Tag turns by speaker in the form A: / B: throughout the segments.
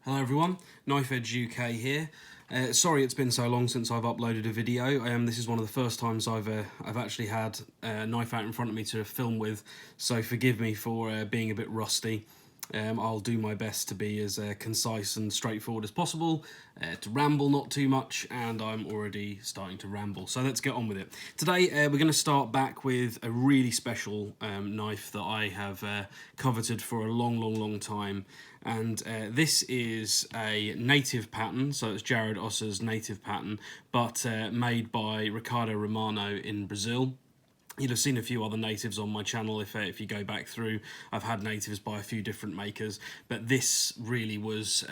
A: Hello everyone, Knife Edge UK here. Sorry it's been so long since I've uploaded a video. This is one of the first times I've actually had a knife out in front of me to film with, so forgive me for being a bit rusty. I'll do my best to be as concise and straightforward as possible, to ramble not too much, and I'm already starting to ramble, so let's get on with it. Today we're going to start back with a really special knife that I have coveted for a long time, and this is a native pattern, so it's Jared Osser's native pattern, but made by Ricardo Romano in Brazil. You'll have seen a few other natives on my channel if you go back through. I've had natives by a few different makers, but this really was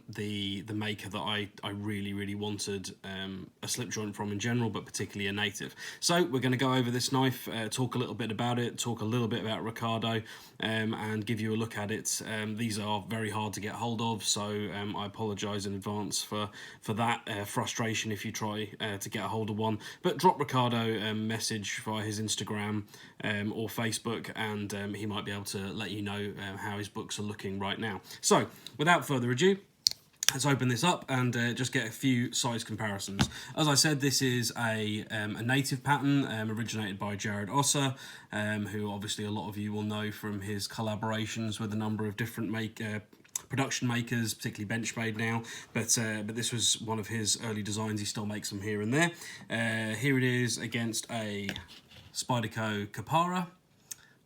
A: the maker that I really wanted a slip joint from in general, but particularly a native. So we're going to go over this knife, talk a little bit about it, talk a little bit about Ricardo, and give you a look at it. These are very hard to get hold of, so I apologise in advance for that frustration if you try to get a hold of one. But drop Ricardo a message via his Instagram or Facebook, and he might be able to let you know how his books are looking right now. So without further ado, let's open this up and just get a few size comparisons. As I said, this is a native pattern originated by Jared Osser, who obviously a lot of you will know from his collaborations with a number of different production makers, particularly Benchmade now, but this was one of his early designs. He still makes them here and there. Here it is against a Spyderco Capara.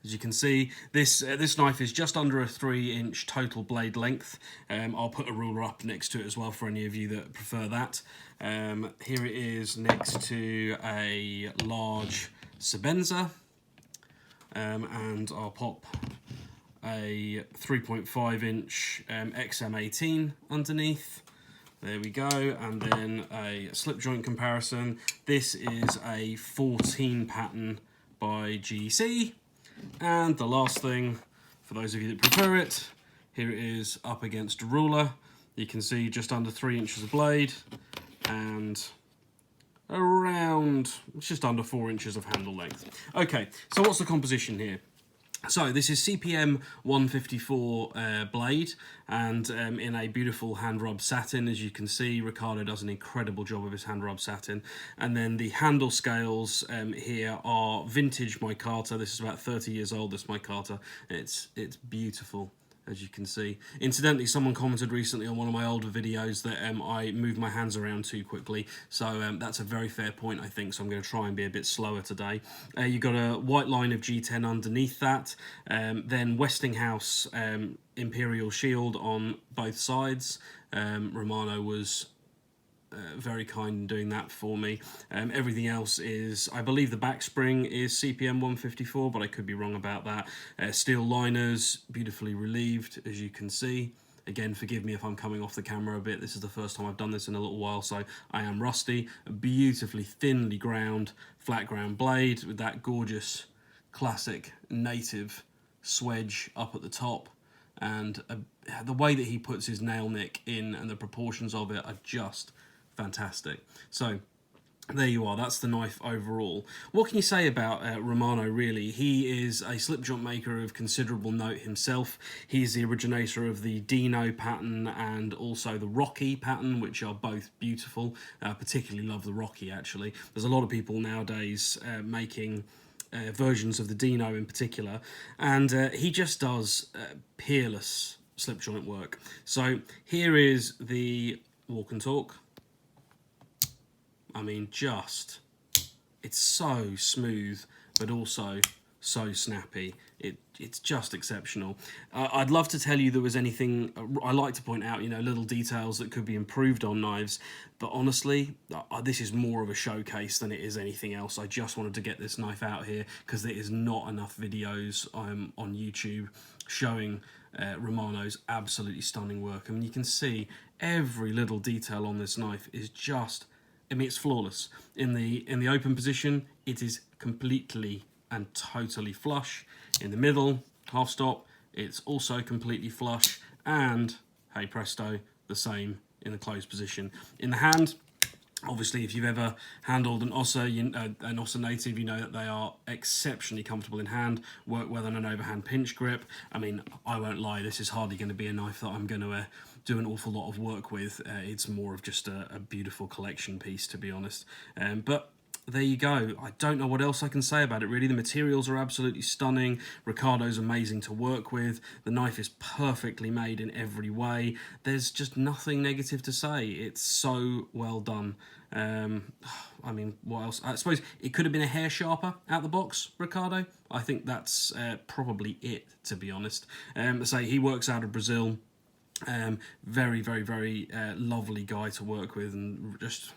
A: As you can see, this knife is just under a 3-inch total blade length. I'll put a ruler up next to it as well for any of you that prefer that. Here it is next to a large Sebenza, and I'll pop a 3.5-inch XM18 underneath. There we go, and then a slip joint comparison. This is a 14 pattern by GC. And the last thing, for those of you that prefer it, here it is up against a ruler. You can see just under 3 inches of blade and around just under 4 inches of handle length. Okay, so what's the composition here? So this is CPM 154 blade, and in a beautiful hand rub satin. As you can see, Ricardo does an incredible job of his hand rub satin. And then the handle scales here are vintage micarta. This is about 30 years old, this micarta. It's beautiful, as you can see. Incidentally, someone commented recently on one of my older videos that I move my hands around too quickly, so that's a very fair point, I think, so I'm going to try and be a bit slower today. You've got a white line of G10 underneath that, then Westinghouse Imperial Shield on both sides. Romano was very kind in doing that for me. Everything else is, I believe the back spring is CPM 154, but I could be wrong about that. Steel liners, beautifully relieved, as you can see. Again, forgive me if I'm coming off the camera a bit. This is the first time I've done this in a little while, so I am rusty. A beautifully thinly ground, flat ground blade with that gorgeous classic native swedge up at the top. And the way that he puts his nail nick in and the proportions of it are just fantastic. So there you are, that's the knife overall. What can you say about Romano, really? He is a slip joint maker of considerable note himself. He's the originator of the Dino pattern and also the Rocky pattern, which are both beautiful. Particularly love the Rocky, actually. There's a lot of people nowadays making versions of the Dino in particular, and he just does peerless slip joint work. So here is the walk and talk. I mean, it's so smooth, but also so snappy. It's just exceptional. I'd love to tell you there was anything. I like to point out, little details that could be improved on knives, but honestly, this is more of a showcase than it is anything else. I just wanted to get this knife out here because there is not enough videos on YouTube showing Romano's absolutely stunning work. I mean, you can see every little detail on this knife is just, I mean, it's flawless. In the open position, it is completely and totally flush. In the middle, half stop, it's also completely flush. And, hey presto, the same in the closed position. In the hand, Obviously, if you've ever handled an Ossa native, you know that they are exceptionally comfortable in hand, work well on an overhand pinch grip. I mean, I won't lie, this is hardly going to be a knife that I'm going to do an awful lot of work with. It's more of just a beautiful collection piece, to be honest. But there you go. I don't know what else I can say about it, really. The materials are absolutely stunning. Ricardo's amazing to work with. The knife is perfectly made in every way. There's just nothing negative to say. It's so well done. I mean, what else? I suppose it could have been a hair sharper out the box, Ricardo. I think that's probably it, to be honest. Say he works out of Brazil. Very, very, very lovely guy to work with, and just,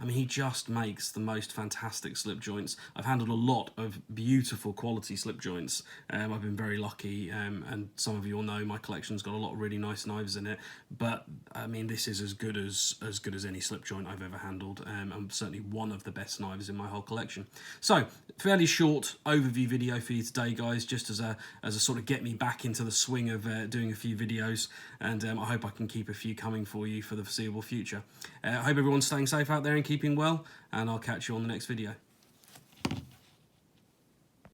A: I mean, he just makes the most fantastic slip joints. I've handled a lot of beautiful quality slip joints. I've been very lucky, and some of you will know my collection's got a lot of really nice knives in it. But I mean, this is as good as any slip joint I've ever handled, and certainly one of the best knives in my whole collection. So, fairly short overview video for you today, guys, just as a sort of get me back into the swing of doing a few videos, and I hope I can keep a few coming for you for the foreseeable future. I hope everyone's staying safe out there and keeping well, and I'll catch you on the next video.